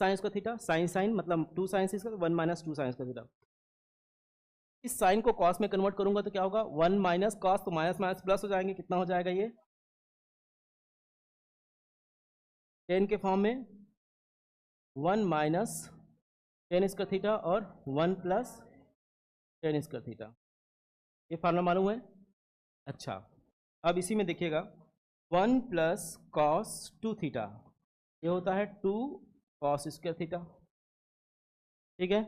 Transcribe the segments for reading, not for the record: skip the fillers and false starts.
Sign का theta, sign sign मतलब 2 sign इसका, 1 माइनस 2 साइन का थीटा। इस साइन को कॉस में कन्वर्ट करूंगा तो क्या होगा, 1 माइनस कॉस, तो माइनस माइनस प्लस हो जाएंगे, कितना हो जाएगा ये टेन के फॉर्म में 1 माइनस टेन इसका थीटा और 1 प्लस टेन इसका थीटा। ये फार्मूला मालूम है। अच्छा, अब इसी में देखिएगा 1 प्लस कॉस 2 थीटा, ये होता है 2 कॉस स्क्वायर थीटा, ठीक है।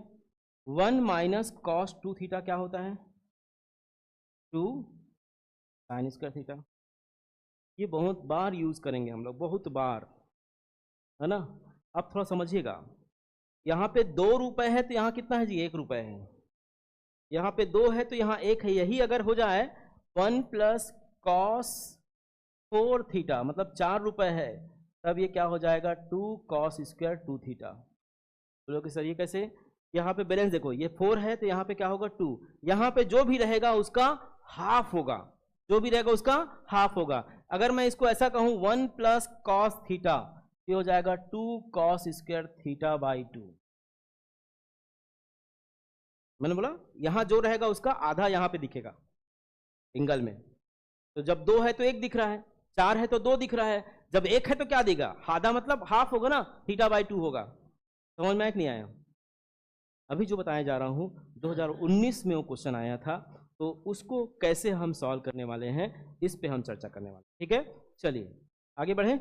1 माइनस कॉस 2 थीटा क्या होता है, 2 साइन स्क्वायर थीटा। ये बहुत बार यूज करेंगे हम लोग, बहुत बार, है ना। अब थोड़ा समझिएगा, यहाँ पे 2 रुपए है तो यहाँ कितना है जी, 1 रुपए है। यहाँ पे 2 है तो यहाँ 1 है। यही अगर हो जाए 1 प्लस कॉस 4 थीटा मतलब 4 रुपए है, तब ये क्या हो जाएगा, 2 कॉस स्क्वायर 2 थीटा। बोलोगे सर ये कैसे, यहाँ पे बैलेंस देखो, ये 4 है तो यहाँ पे क्या होगा 2, यहाँ पे जो भी रहेगा उसका हाफ होगा, जो भी रहेगा उसका हाफ होगा। अगर मैं इसको ऐसा कहूँ 1 प्लस कॉस थीटा, ये हो जाएगा 2 कॉस स्क्वायर थीटा बाई 2। मैंने बोला यहाँ जो रहेगा उसका आधा यहाँ पे दिखेगा एंगल में। तो जब 2 है तो 1 दिख रहा है, 4 है तो 2 दिख रहा है, जब 1 है तो क्या देगा, आधा मतलब हाफ होगा ना, थीटा बाई 2 होगा। समझ में आया कि नहीं आया। अभी जो बताया जा रहा हूँ 2019 में वो क्वेश्चन आया था, तो उसको कैसे हम सॉल्व करने वाले हैं इस पे हम चर्चा करने वाले, ठीक है। चलिए आगे बढ़े।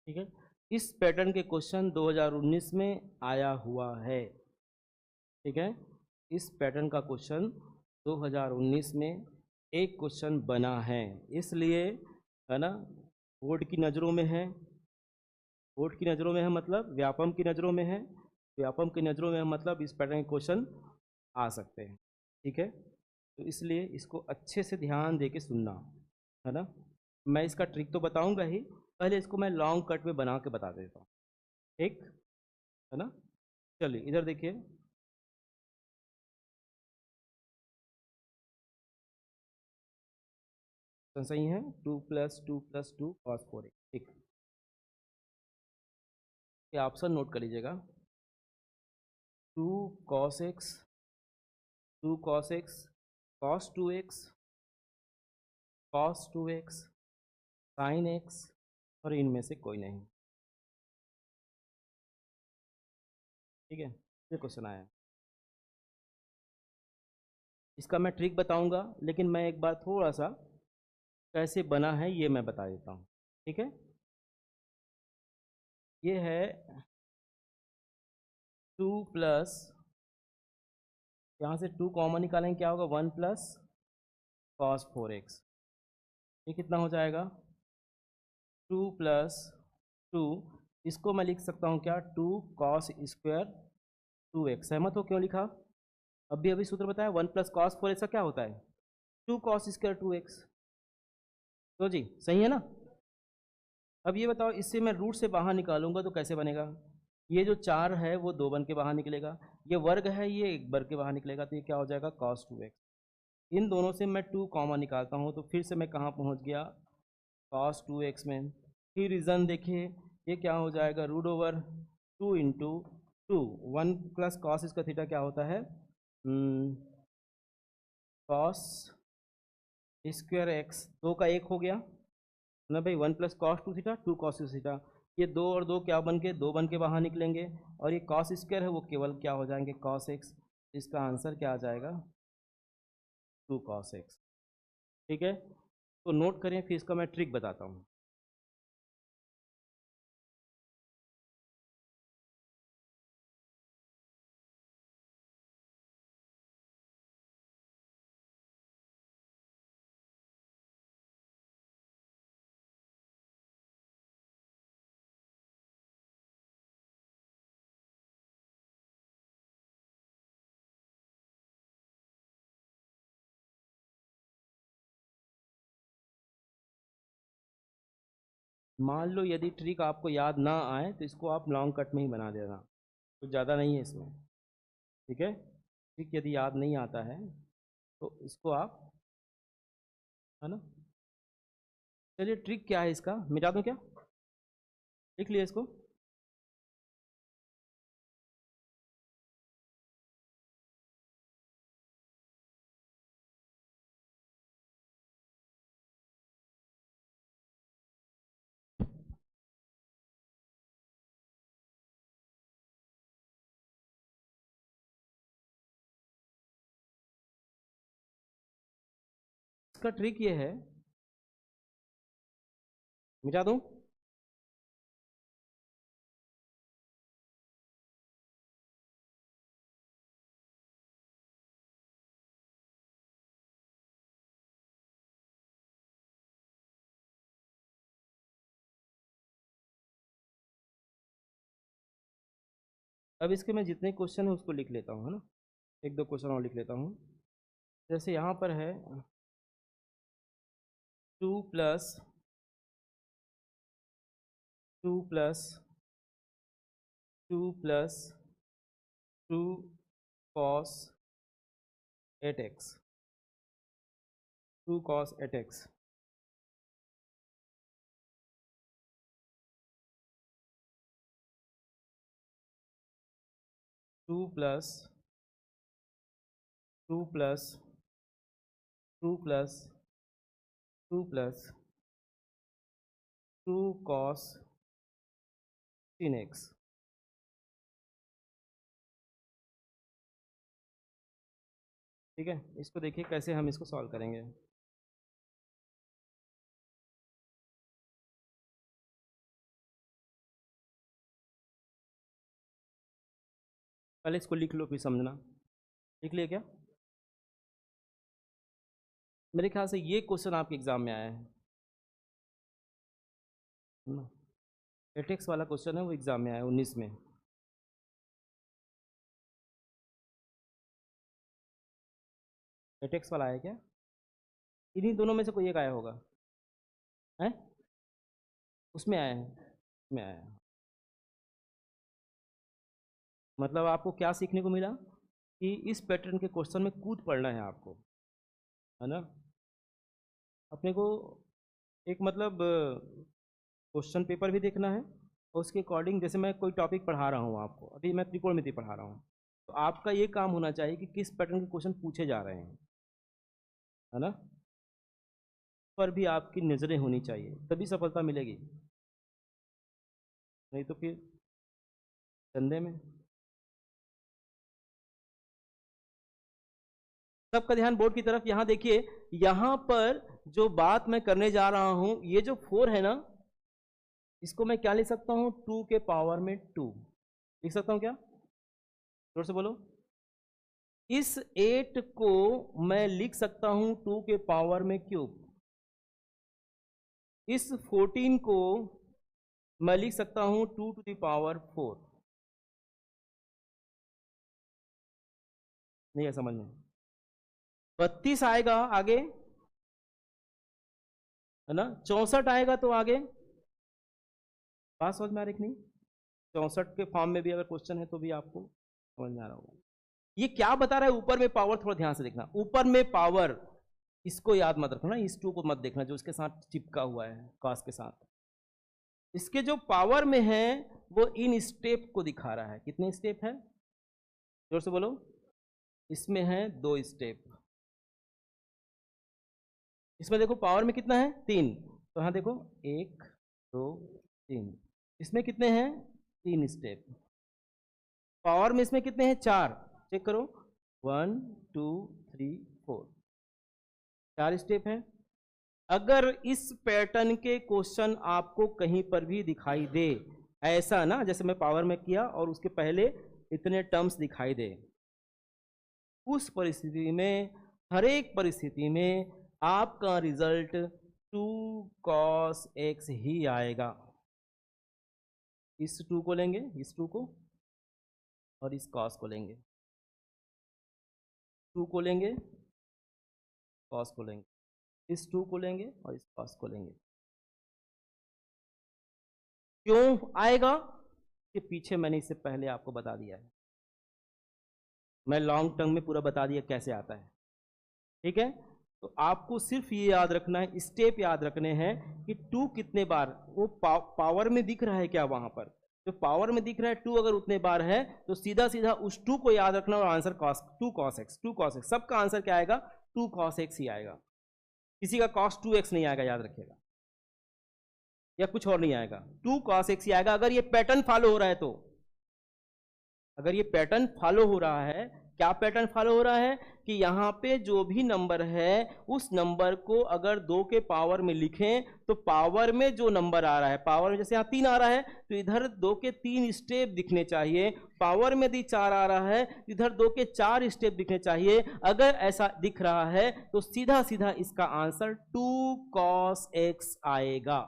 ठीक है, इस पैटर्न के क्वेश्चन 2019 में आया हुआ है, ठीक है। इस पैटर्न का क्वेश्चन 2019 में एक क्वेश्चन बना है, इसलिए, है ना, बोर्ड की नज़रों में है। बोर्ड की नज़रों में है मतलब व्यापम की नज़रों में है, व्यापम की नज़रों में है मतलब इस पैटर्न के क्वेश्चन आ सकते हैं, ठीक है। तो इसलिए इसको अच्छे से ध्यान दे के सुनना, है ना। मैं इसका ट्रिक तो बताऊंगा ही, पहले इसको मैं लॉन्ग कट में बना के बता देता हूँ, ठीक है ना। चलिए इधर देखिए, तो सही है 2 प्लस 2 प्लस 2 कॉस 4 ठीक। ये ऑप्शन नोट कर लीजिएगा, 2 cos x, 2 cos x, cos 2x, cos 2x, sine x, और इनमें से कोई नहीं, ठीक है। ये क्वेश्चन आया, इसका मैं ट्रिक बताऊंगा, लेकिन मैं एक बार थोड़ा सा कैसे बना है ये मैं बता देता हूँ, ठीक है। ये है 2 प्लस, यहाँ से 2 कॉमन निकालेंगे क्या होगा, 1 प्लस कॉस 4x, ये कितना हो जाएगा 2 प्लस 2, इसको मैं लिख सकता हूँ क्या, 2 कॉस स्क्वायर 2x। सहमत हो क्यों लिखा, अभी अभी सूत्र बताया 1 प्लस कॉस 4x का क्या होता है 2 कॉस स्क्वायर 2x, तो जी सही है ना। अब ये बताओ, इससे मैं रूट से बाहर निकालूंगा तो कैसे बनेगा, ये जो 4 है वो 2 बन के बाहर निकलेगा, ये वर्ग है ये 1 बन के बाहर निकलेगा, तो ये क्या हो जाएगा cos 2x। इन दोनों से मैं 2 कॉमन निकालता हूँ तो फिर से मैं कहाँ पहुँच गया, cos 2x में। फिर रीज़न देखिए, ये क्या हो जाएगा, root over 2 into 2, 1 plus cos इसका थीटा क्या होता है, कॉस स्क्वायर एक्स, 2 का 1 हो गया ना भाई, 1 plus cos 2 theta 2 cos theta, ये 2 और 2 क्या बन के 2 बन के बाहर निकलेंगे, और ये कॉस स्क्वायर है वो केवल क्या हो जाएंगे कॉस एक्स। इसका आंसर क्या आ जाएगा 2 कॉस एक्स, ठीक है। तो नोट करें, फिर इसका मैं ट्रिक बताता हूँ। मान लो यदि ट्रिक आपको याद ना आए तो इसको आप लॉन्ग कट में ही बना देना, कुछ ज़्यादा नहीं है इसमें, ठीक है। ट्रिक यदि याद नहीं आता है तो इसको आप, है ना, चलिए ट्रिक क्या है इसका मिटा दूँ क्या, लिख लिया इसको। इसका ट्रिक ये है, मिटा दूँ, अब इसके मैं जितने क्वेश्चन है उसको लिख लेता हूँ, है ना, एक दो क्वेश्चन और लिख लेता हूँ। जैसे यहाँ पर है 2 + 2 + 2 cos 8x, 2 cos 8x, 2 + 2 + 2 + 2 cos 3x, ठीक है। इसको देखिए कैसे हम इसको सॉल्व करेंगे। पहले इसको लिख लो फिर समझना। लिख लिया क्या? मेरे ख्याल से ये क्वेश्चन आपके एग्जाम में आया है ना, एटेक्स वाला क्वेश्चन है वो एग्जाम में आया है 19 में। एटेक्स वाला आया क्या? इन्हीं दोनों में से कोई एक आया होगा, है उसमें आया है, उसमें आया है। मतलब आपको क्या सीखने को मिला कि इस पैटर्न के क्वेश्चन में कूद पड़ना है आपको, है ना। अपने को एक मतलब क्वेश्चन पेपर भी देखना है और उसके अकॉर्डिंग, जैसे मैं कोई टॉपिक पढ़ा रहा हूँ आपको, अभी मैं त्रिकोणमिति पढ़ा रहा हूँ, तो आपका ये काम होना चाहिए कि किस पैटर्न के क्वेश्चन पूछे जा रहे हैं, है ना, पर भी आपकी नज़रें होनी चाहिए, तभी सफलता मिलेगी, नहीं तो फिर धंधे में। सबका ध्यान बोर्ड की तरफ। यहाँ देखिए, यहाँ पर जो बात मैं करने जा रहा हूं, ये जो 4 है ना, इसको मैं क्या लिख सकता हूं, 2 के पावर में 2 लिख सकता हूं क्या? जोर से बोलो। इस 8 को मैं लिख सकता हूं 2 के पावर में क्यूब। इस 14 को मैं लिख सकता हूं 2 टू द पावर 4। नहीं है समझ में? 32 आएगा आगे, है ना, 64 आएगा तो आगे, बात समझ में आ रही कि नहीं? 64 के फॉर्म में भी अगर क्वेश्चन है तो भी आपको समझ में आ रहा होगा। ये क्या बता रहा है ऊपर में पावर, थोड़ा ध्यान से देखना, ऊपर में पावर, इसको याद मत रखना, इस 2 को मत देखना जो इसके साथ चिपका हुआ है कॉस के साथ। इसके जो पावर में है वो इन स्टेप को दिखा रहा है। कितने स्टेप है? जोर से बोलो। इसमें है 2 स्टेप। इसमें देखो पावर में कितना है, 3, तो हाँ देखो 1 2 3। इसमें कितने हैं, 3 स्टेप। पावर में इसमें कितने हैं, 4, चेक करो, 1 2 3 4, 4 स्टेप हैं। अगर इस पैटर्न के क्वेश्चन आपको कहीं पर भी दिखाई दे, ऐसा ना जैसे मैं पावर में किया और उसके पहले इतने टर्म्स दिखाई दे, उस परिस्थिति में, हर एक परिस्थिति में आपका रिजल्ट 2 cos x ही आएगा। इस 2 को लेंगे, इस 2 को, और इस cos को लेंगे, 2 को लेंगे, cos को लेंगे, इस 2 को लेंगे और इस cos को लेंगे। क्यों आएगा कि पीछे मैंने इससे पहले आपको बता दिया है, मैं लॉन्ग टर्म में पूरा बता दिया कैसे आता है। ठीक है, तो आपको सिर्फ ये याद रखना है, स्टेप याद रखने हैं कि टू कितने बार, वो पावर में दिख रहा है क्या, वहां पर जो पावर में दिख रहा है टू अगर उतने बार है तो सीधा सीधा उस टू को याद रखना और answer cos two cos x, two cos x, सबका आंसर क्या आएगा, टू कॉस एक्स ही आएगा, किसी का कॉस टू एक्स नहीं आएगा, याद रखिएगा, या कुछ और नहीं आएगा, टू कॉस एक्स ही आएगा अगर ये पैटर्न फॉलो हो रहा है तो। अगर ये पैटर्न फॉलो हो रहा है, क्या पैटर्न फॉलो हो रहा है कि यहाँ पे जो भी नंबर है उस नंबर को अगर दो के पावर में लिखें तो पावर में जो नंबर आ रहा है, पावर में जैसे यहाँ 3 आ रहा है तो इधर 2 के 3 स्टेप दिखने चाहिए, पावर में यदि 4 आ रहा है तो इधर 2 के 4 स्टेप दिखने चाहिए। अगर ऐसा दिख रहा है तो सीधा सीधा इसका आंसर 2 cos x आएगा।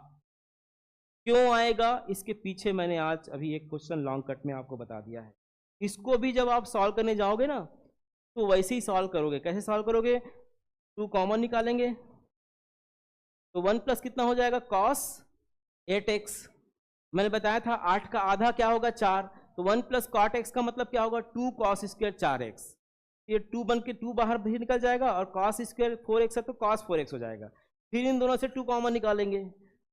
क्यों आएगा, इसके पीछे मैंने आज अभी एक क्वेश्चन लॉन्ग कट में आपको बता दिया है। इसको भी जब आप सॉल्व करने जाओगे ना तो वैसे ही सॉल्व करोगे। कैसे सॉल्व करोगे, 2 कॉमन निकालेंगे तो 1 प्लस कितना हो जाएगा, cos 8x। मैंने बताया था 8 का आधा क्या होगा, 4, तो 1 प्लस cot x का मतलब क्या होगा, 2 cos स्क्वायर 4x। ये 2 बन के 2 बाहर भी निकल जाएगा और cos स्क्वायर 4x है तो cos 4x हो जाएगा। फिर इन दोनों से 2 कॉमन निकालेंगे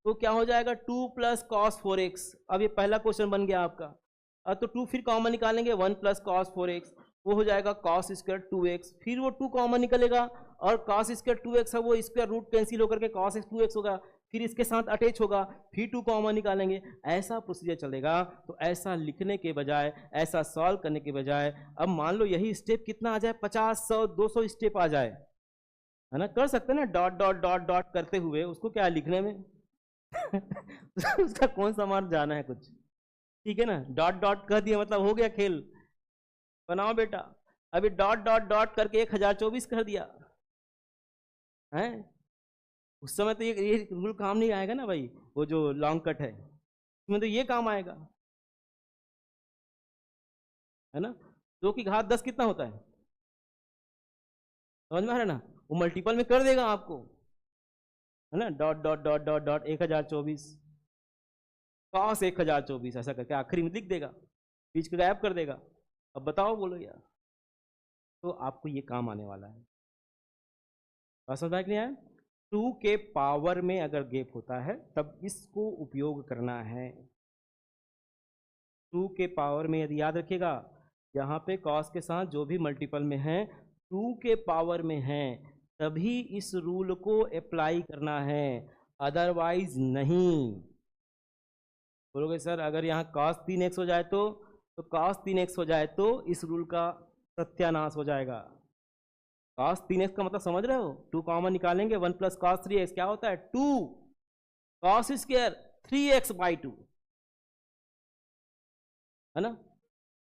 तो क्या हो जाएगा, 2 प्लस cos 4x। अब ये पहला क्वेश्चन बन गया आपका। अब तो 2 फिर कॉमन निकालेंगे, 1 प्लस cos 4x, वो हो जाएगा cos स्क्वायर 2x। फिर वो 2 कॉमन निकलेगा और cos स्क्वायर 2x है वो स्क्वायर रूट कैंसिल होकर के cos 2x होगा, फिर इसके साथ अटैच होगा, फिर 2 कॉमन निकालेंगे। ऐसा प्रोसीजर चलेगा। तो ऐसा लिखने के बजाय, ऐसा सॉल्व करने के बजाय, अब मान लो यही स्टेप कितना आ जाए, 50 100 200 स्टेप आ जाए, है ना, कर सकते हैं ना, डॉट डॉट डॉट डॉट करते हुए, उसको क्या लिखने में उसका कौन सा मार्क जाना है कुछ, ठीक है ना, डॉट डॉट कर दिया मतलब हो गया खेल, बनाओ बेटा। अभी डॉट डॉट डॉट करके 1024 कर दिया है, उस समय तो ये रूल काम नहीं आएगा ना भाई, वो जो लॉन्ग कट है उसमें तो ये काम आएगा, है ना। 2 की घात 10 कितना होता है, समझ में आ रहा है ना, वो मल्टीपल में कर देगा आपको, है ना, dot dot dot dot dot 1024 cos 1024 ऐसा करके आखिरी में लिख देगा, बीच का गायब कर देगा। अब बताओ, बोलो यार, तो आपको ये काम आने वाला है, समझ में नहीं आया। 2 के पावर में अगर गैप होता है तब इसको उपयोग करना है। 2 के पावर में यदि याद रखिएगा, यहाँ पे cos के साथ जो भी मल्टीपल में है 2 के पावर में है तभी इस रूल को अप्लाई करना है, अदरवाइज नहीं। बोलोगे सर अगर यहाँ cos 3x हो जाए तो cos 3x हो जाए तो इस रूल का सत्यानाश हो जाएगा। cos 3x का मतलब समझ रहे हो, 2 कॉमन निकालेंगे, 1 प्लस cos 3x क्या होता है, 2 cos स्क्वायर 3x बाई 2, है ना।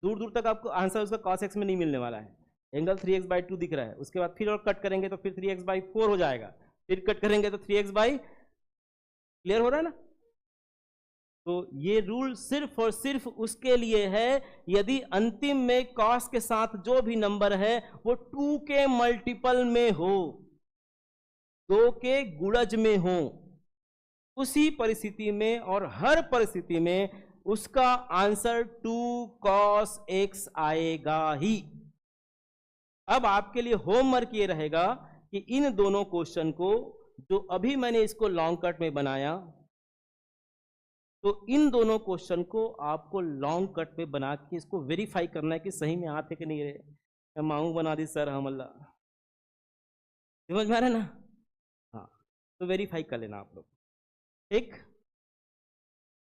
दूर दूर तक आपको आंसर उसका cos x में नहीं मिलने वाला है, एंगल 3x बाई 2 दिख रहा है, उसके बाद फिर और कट करेंगे तो फिर 3x बाई 4 हो जाएगा, फिर कट करेंगे तो 3x बाई, क्लियर हो रहा है ना। तो ये रूल सिर्फ और सिर्फ उसके लिए है यदि अंतिम में cos के साथ जो भी नंबर है वो 2 के मल्टीपल में हो, 2 के गुणज में हो, उसी परिस्थिति में और हर परिस्थिति में उसका आंसर 2 cos x आएगा ही। अब आपके लिए होमवर्क ये रहेगा कि इन दोनों क्वेश्चन को, जो अभी मैंने इसको लॉन्ग कट में बनाया, तो इन दोनों क्वेश्चन को आपको लॉन्ग कट में बना के इसको वेरीफाई करना है कि सही में आते कि नहीं रहे। मांगू बना दी सर हम अल्लाह, समझ में आ रहा है ना। हाँ, तो वेरीफाई कर लेना आप लोग, ठीक।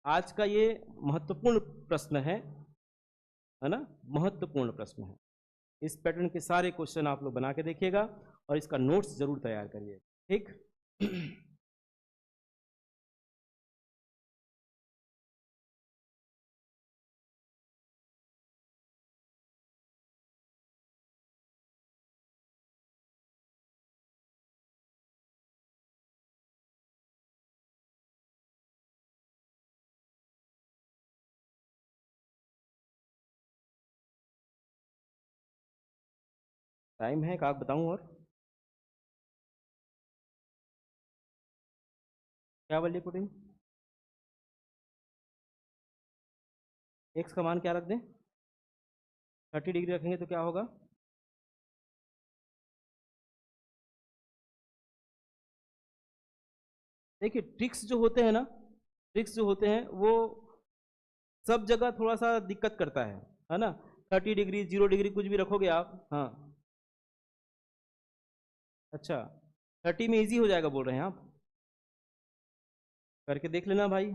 आज का ये महत्वपूर्ण प्रश्न है ना, महत्वपूर्ण प्रश्न है। इस पैटर्न के सारे क्वेश्चन आप लोग बना के देखिएगा और इसका नोट्स जरूर तैयार करिए, ठीक। टाइम है, का बताऊं और क्या बोलिए पुटिन। एक्स का मान क्या रख दें, 30 डिग्री रखेंगे तो क्या होगा, देखिए ट्रिक्स जो होते हैं ना, ट्रिक्स जो होते हैं वो सब जगह थोड़ा सा दिक्कत करता है ना। 30 डिग्री 0 डिग्री कुछ भी रखोगे आप, हाँ अच्छा 30 में इजी हो जाएगा बोल रहे हैं आप, करके देख लेना भाई।